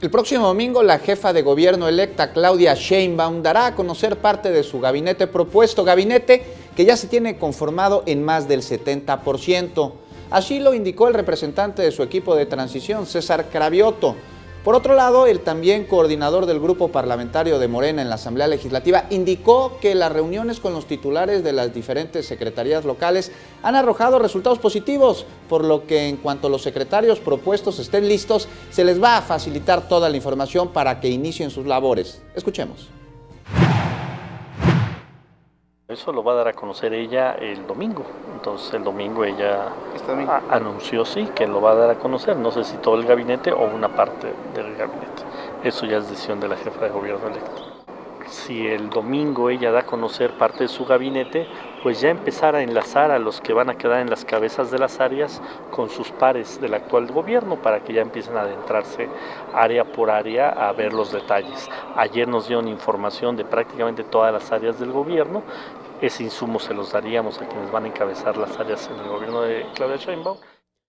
El próximo domingo, la jefa de gobierno electa, Claudia Sheinbaum, dará a conocer parte de su gabinete propuesto, gabinete que ya se tiene conformado en más del 70%. Así lo indicó el representante de su equipo de transición, César Cravioto. Por otro lado, el también coordinador del grupo parlamentario de Morena en la Asamblea Legislativa indicó que las reuniones con los titulares de las diferentes secretarías locales han arrojado resultados positivos, por lo que en cuanto los secretarios propuestos estén listos, se les va a facilitar toda la información para que inicien sus labores. Escuchemos. Eso lo va a dar a conocer ella el domingo, entonces el domingo ella anunció que lo va a dar a conocer, no sé si todo el gabinete o una parte del gabinete, eso ya es decisión de la jefa de gobierno electa. Si el domingo ella da a conocer parte de su gabinete, pues ya empezar a enlazar a los que van a quedar en las cabezas de las áreas con sus pares del actual gobierno para que ya empiecen a adentrarse área por área a ver los detalles. Ayer nos dieron información de prácticamente todas las áreas del gobierno. Ese insumo se los daríamos a quienes van a encabezar las áreas en el gobierno de Claudia Sheinbaum.